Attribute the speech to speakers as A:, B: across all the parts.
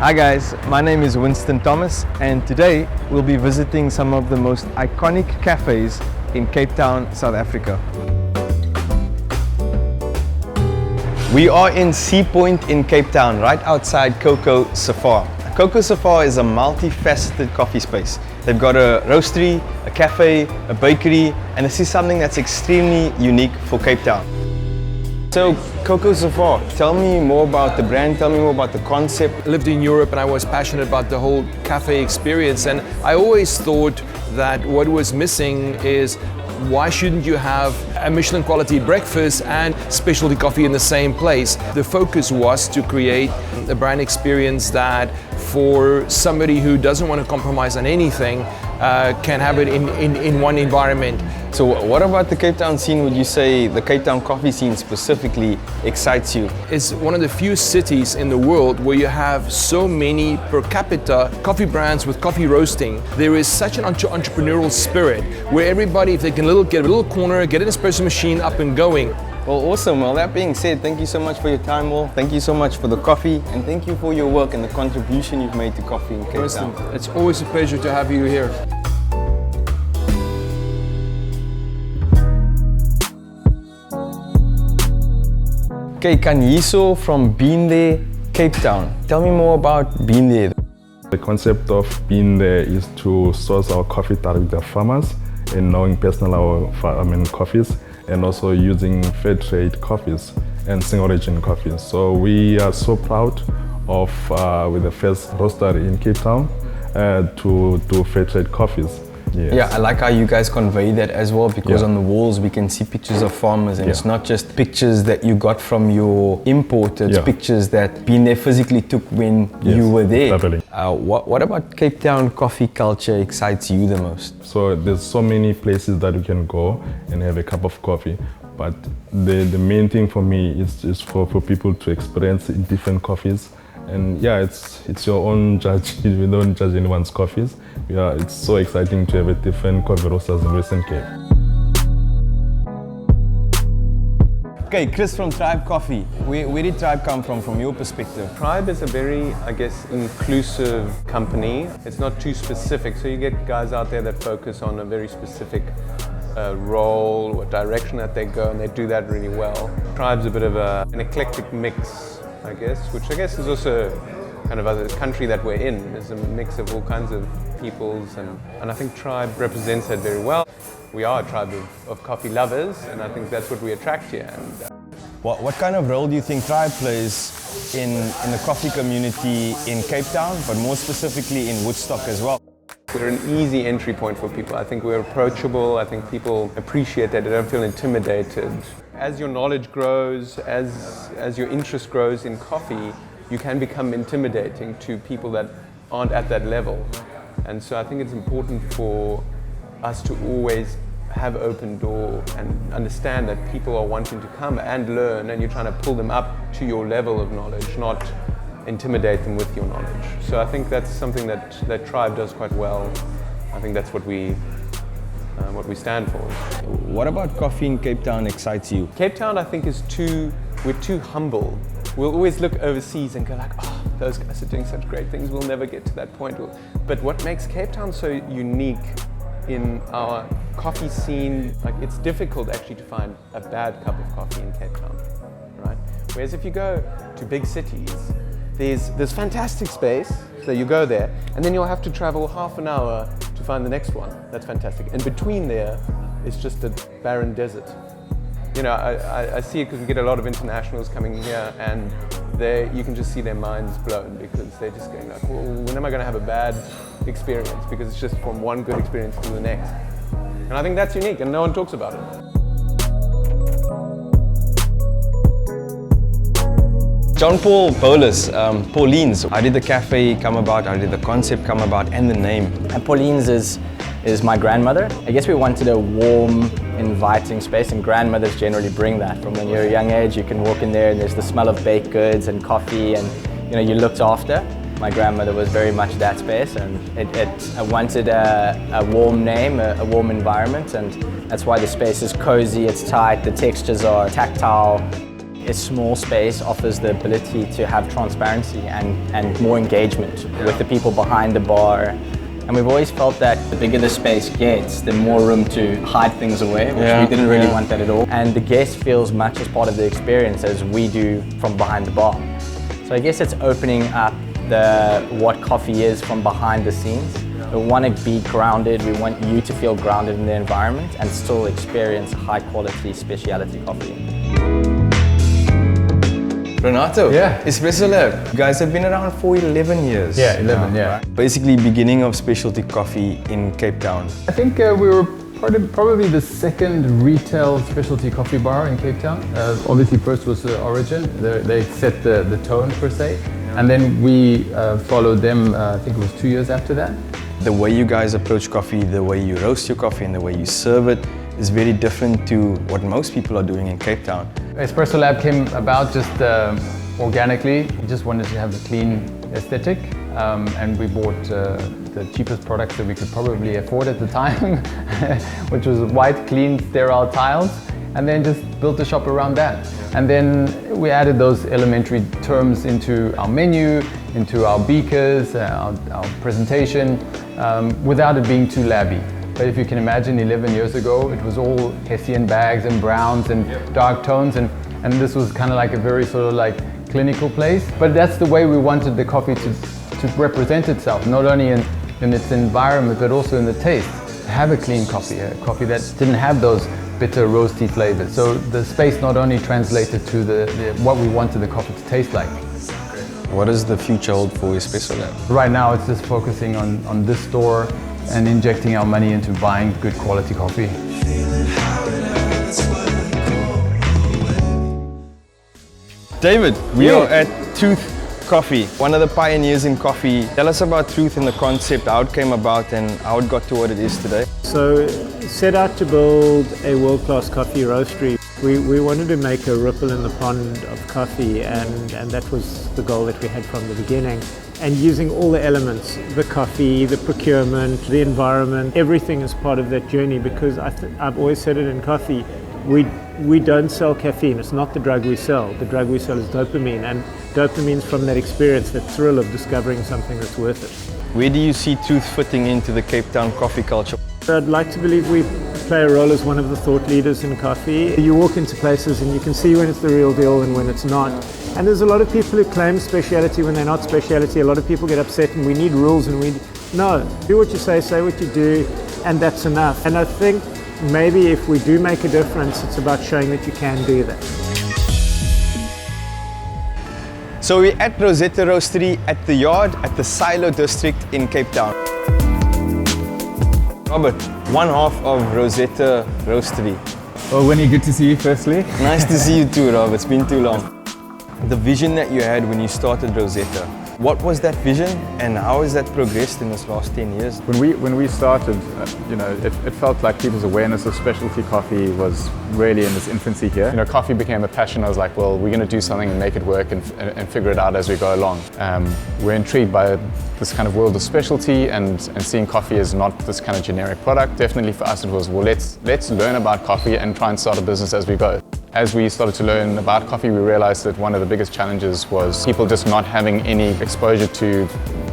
A: Hi guys, my name is Winston Thomas and today we'll be visiting some of the most iconic cafes in Cape Town, South Africa. We are in Sea Point in Cape Town, right outside Coco Safar. Coco Safar is a multifaceted coffee space. They've got a roastery, a cafe, a bakery, and this is something that's extremely unique for Cape Town. So, Coco Safar, tell me more about the brand, tell me more about the concept.
B: I lived in Europe and I was passionate about the whole cafe experience, and I always thought that what was missing is why shouldn't you have a Michelin quality breakfast and specialty coffee in the same place? The focus was to create a brand experience that for somebody who doesn't want to compromise on anything can have it in one environment.
A: So what about the Cape Town scene would you say the Cape Town coffee scene specifically excites you?
B: It's one of the few cities in the world where you have so many per capita coffee brands with coffee roasting. There is such an entrepreneurial spirit where everybody, if they can get a little corner, get an espresso machine up and going.
A: Well, awesome. Well, that being said, thank you so much for your time, Will. Thank you so much for the coffee, and thank you for your work and the contribution you've made to coffee in Cape Town.
B: It's always a pleasure to have you here.
A: Okay, Kanyiso from Being There, Cape Town. Tell me more about Being There.
C: The concept of being there is to source our coffee directly with the farmers and knowing personal coffees, and also using fair trade coffees and single origin coffees. So we are so proud of with the first roastery in Cape Town to do fair trade coffees. Yes.
A: Yeah, I like how you guys convey that as well, because on the walls we can see pictures of farmers, and it's not just pictures that you got from your import, it's pictures that Being There physically took when you were there. What about Cape Town coffee culture excites you the most?
C: So there's so many places that you can go and have a cup of coffee, but the main thing for me is for people to experience different coffees. And yeah, it's your own judge. We don't judge anyone's coffees. Yeah, it's so exciting to have a different coffee roasters in Western Cape.
A: Okay, Chris from Tribe Coffee. Where did Tribe come from your perspective?
D: Tribe is a very, inclusive company. It's not too specific, so you get guys out there that focus on a very specific role or direction that they go, and they do that really well. Tribe's a bit of an eclectic mix, I guess, which I guess is also kind of a country that we're in. There's a mix of all kinds of peoples, and I think Tribe represents that very well. We are a tribe of coffee lovers, and I think that's what we attract here. And,
A: What kind of role do you think Tribe plays in the coffee community in Cape Town, but more specifically in Woodstock as well?
D: We're an easy entry point for people. I think we're approachable. I think people appreciate that. They don't feel intimidated. As your knowledge grows, as your interest grows in coffee, you can become intimidating to people that aren't at that level. And so I think it's important for us to always have open door and understand that people are wanting to come and learn, and you're trying to pull them up to your level of knowledge, not intimidate them with your knowledge. So I think that's something that Tribe does quite well. I think that's what we stand for.
A: What about coffee in Cape Town excites you?
D: Cape Town, I think, we're too humble. We'll always look overseas and go like, oh, those guys are doing such great things, we'll never get to that point. But what makes Cape Town so unique in our coffee scene, it's difficult actually to find a bad cup of coffee in Cape Town, right? Whereas if you go to big cities, there's fantastic space, so you go there, and then you'll have to travel half an hour to find the next one. That's fantastic. And between there is just a barren desert. You know, I see it because we get a lot of internationals coming here, and you can just see their minds blown, because they're just going like, well, when am I going to have a bad experience? Because it's just from one good experience to the next. And I think that's unique, and no one talks about it.
A: John Paul Bolus, Pauline's. How did the cafe come about? How did the concept come about, and the name?
E: And Pauline's is my grandmother. I guess we wanted a warm, inviting space, and grandmothers generally bring that. From when you're a young age, you can walk in there and there's the smell of baked goods and coffee, and you're looked after. My grandmother was very much that space, and I wanted a warm name, a warm environment, and that's why the space is cozy, it's tight, the textures are tactile. this small space offers the ability to have transparency and more engagement with the people behind the bar. And we've always felt that the bigger the space gets, the more room to hide things away, which we didn't really want that at all. And the guest feels much as part of the experience as we do from behind the bar. So I guess it's opening up what coffee is from behind the scenes. We want to be grounded, we want you to feel grounded in the environment and still experience high quality specialty coffee.
A: Renato,
C: Yeah.
A: Espresso Lab. You guys have been around for 11 years.
C: Yeah, 11,
A: now,
C: yeah.
A: right? Basically beginning of specialty coffee in Cape Town.
C: I think we were probably the second retail specialty coffee bar in Cape Town. Obviously first was Origin, they set the tone per se. And then we followed them, I think it was 2 years after that.
A: The way you guys approach coffee, the way you roast your coffee and the way you serve it is very different to what most people are doing in Cape Town.
C: Espresso Lab came about just organically. We just wanted to have a clean aesthetic, and we bought the cheapest products that we could probably afford at the time, which was white, clean, sterile tiles, and then just built a shop around that. And then we added those elementary terms into our menu, into our beakers, our presentation, without it being too labby. But if you can imagine, 11 years ago, it was all Hessian bags and browns and dark tones, and this was kind of like a very sort of like clinical place. But that's the way we wanted the coffee to represent itself, not only in its environment, but also in the taste. Have a clean coffee, a coffee that didn't have those bitter, roasty flavors. So the space not only translated to what we wanted the coffee to taste like.
A: What does the future hold for Espresso Lab?
C: Right now, it's just focusing on this store and injecting our money into buying good quality coffee.
A: David, we are at Truth Coffee, one of the pioneers in coffee. Tell us about Truth and the concept, how it came about and how it got to what it is today.
F: So, set out to build a world-class coffee roastery. We wanted to make a ripple in the pond of coffee, and that was the goal that we had from the beginning. And using all the elements, the coffee, the procurement, the environment, everything is part of that journey, because I've always said it in coffee, we don't sell caffeine, it's not the drug we sell. The drug we sell is dopamine, and dopamine's from that experience, that thrill of discovering something that's worth it.
A: Where do you see Truth fitting into the Cape Town coffee culture?
F: I'd like to believe we play a role as one of the thought leaders in coffee. You walk into places and you can see when it's the real deal and when it's not. And there's a lot of people who claim speciality when they're not speciality. A lot of people get upset and we need rules and no, do what you say what you do, and that's enough. And I think maybe if we do make a difference, it's about showing that you can do that.
A: So we're at Rosetta Roastery at the Yard at the Silo District in Cape Town. Robert, one half of Rosetta Roastery.
G: Well, Winnie, good to see you firstly.
A: Nice to see you too, Rob. It's been too long. The vision that you had when you started Rosetta, what was that vision and how has that progressed in this last 10 years?
G: When we started, it felt like people's awareness of specialty coffee was really in its infancy here. Coffee became a passion. I was like, well, we're going to do something and make it work and figure it out as we go along. We're intrigued by this kind of world of specialty and seeing coffee as not this kind of generic product. Definitely for us it was, well, let's learn about coffee and try and start a business as we go. As we started to learn about coffee, we realized that one of the biggest challenges was people just not having any exposure to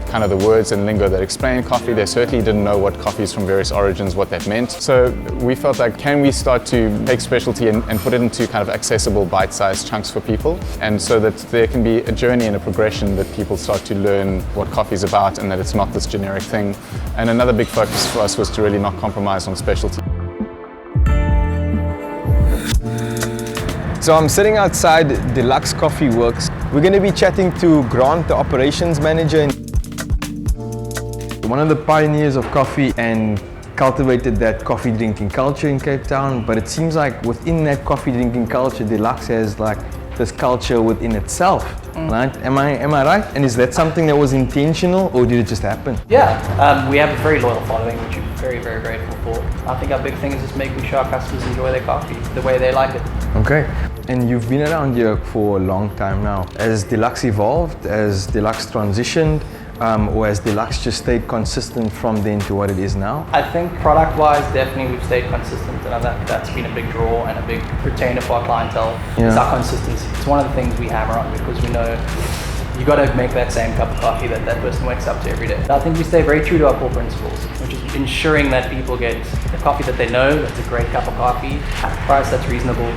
G: kind of the words and lingo that explain coffee. They certainly didn't know what coffees from various origins, what that meant. So we felt like, can we start to take specialty and put it into kind of accessible bite-sized chunks for people, and so that there can be a journey and a progression that people start to learn what coffee is about and that it's not this generic thing. And another big focus for us was to really not compromise on specialty.
A: So I'm sitting outside Deluxe Coffee Works. We're going to be chatting to Grant, the operations manager. One of the pioneers of coffee and cultivated that coffee drinking culture in Cape Town, but it seems like within that coffee drinking culture, Deluxe has like this culture within itself, right? Am I right? And is that something that was intentional or did it just happen?
H: Yeah, we have a very loyal following, which we're very, very grateful for. I think our big thing is just making sure our customers enjoy their coffee the way they like it.
A: Okay. And you've been around here for a long time now. As Deluxe evolved, as Deluxe transitioned, or has Deluxe just stayed consistent from then to what it is now?
H: I think product-wise, definitely we've stayed consistent, and I think that's been a big draw and a big retainer for our clientele.
A: Yeah.
H: Is our consistency. It's one of the things we hammer on because we know you got to make that same cup of coffee that that person wakes up to every day. I think we stay very true to our core principles, which is ensuring that people get the coffee that they know, that's a great cup of coffee, at a price that's reasonable.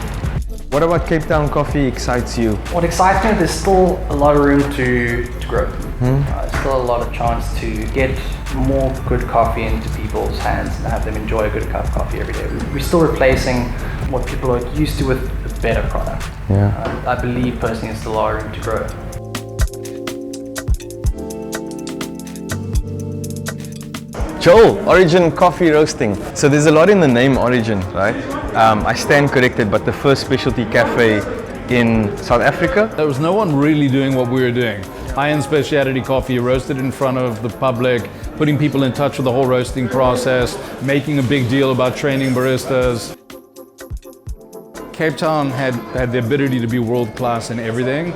A: What about Cape Town coffee excites you?
H: What excites me is there's still a lot of room to grow. There's still a lot of chance to get more good coffee into people's hands and have them enjoy a good cup of coffee every day. We're still replacing what people are used to with a better product.
A: Yeah.
H: I believe personally there's still a lot of room to grow.
A: Joel, Origin Coffee Roasting. So there's a lot in the name Origin, right? I stand corrected, but the first specialty cafe in South Africa?
I: There was no one really doing what we were doing. High-end specialty coffee roasted in front of the public, putting people in touch with the whole roasting process, making a big deal about training baristas. Cape Town had the ability to be world-class in everything,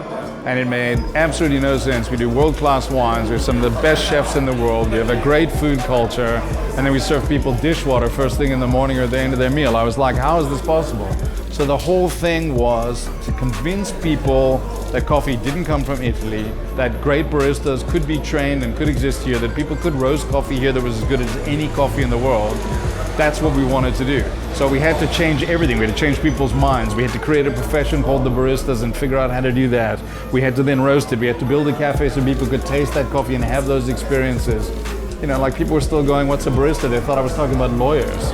I: and it made absolutely no sense. We do world-class wines, we're some of the best chefs in the world, we have a great food culture, and then we serve people dishwater first thing in the morning or at the end of their meal. I was like, how is this possible? So the whole thing was to convince people that coffee didn't come from Italy, that great baristas could be trained and could exist here, that people could roast coffee here that was as good as any coffee in the world. That's what we wanted to do. So we had to change everything. We had to change people's minds. We had to create a profession called the baristas and figure out how to do that. We had to then roast it. We had to build a cafe so people could taste that coffee and have those experiences. You know, like people were still going, what's a barista? They thought I was talking about lawyers.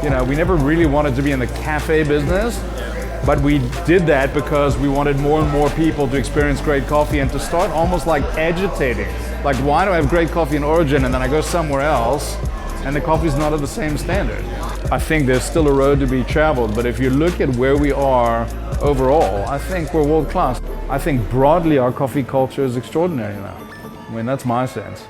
I: You know, we never really wanted to be in the cafe business, but we did that because we wanted more and more people to experience great coffee and to start almost like agitating. Like, why do I have great coffee in Origin and then I go somewhere else and the coffee's not at the same standard? I think there's still a road to be traveled, but if you look at where we are overall, I think we're world class. I think broadly our coffee culture is extraordinary now. I mean, that's my sense.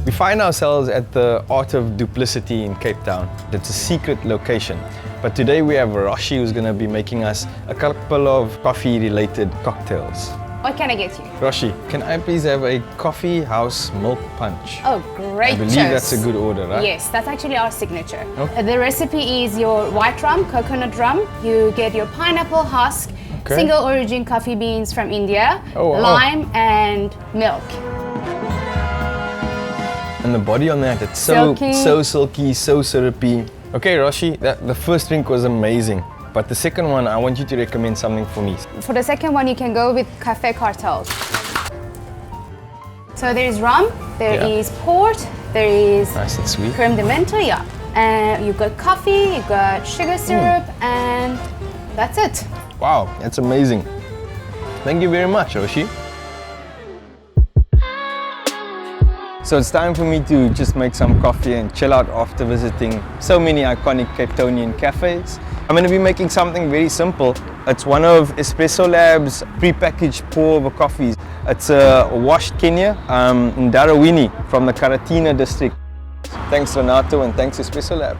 A: We find ourselves at the Art of Duplicity in Cape Town. It's a secret location. But today we have Roshi who's going to be making us a couple of coffee-related cocktails.
J: What can I get you?
A: Roshi, can I please have a coffee house milk punch?
J: Oh, great
A: I believe
J: choice.
A: that's a good order, right?
J: Yes, that's actually our signature.
A: Okay.
J: The recipe is your white rum, coconut rum. You get your pineapple husk,
A: Okay.
J: single origin coffee beans from India,
A: Oh, wow.
J: lime and milk.
A: And the body on that, it's
J: Silky.
A: so silky, so syrupy. Okay, Roshi, the first drink was amazing. But the second one, I want you to recommend something for me.
J: For the second one, you can go with Café Cartel. So there is rum, there is port, there is
A: Nice and sweet.
J: creme de menthe, yeah. And you've got coffee, you've got sugar syrup, and that's it.
A: Wow, that's amazing. Thank you very much, Roshi. So it's time for me to just make some coffee and chill out after visiting so many iconic Cape Townian cafes. I'm going to be making something very simple. It's one of Espresso Lab's pre-packaged pour-over coffees. It's a washed Kenya in Darawini from the Karatina district. Thanks Renato and thanks Espresso Lab.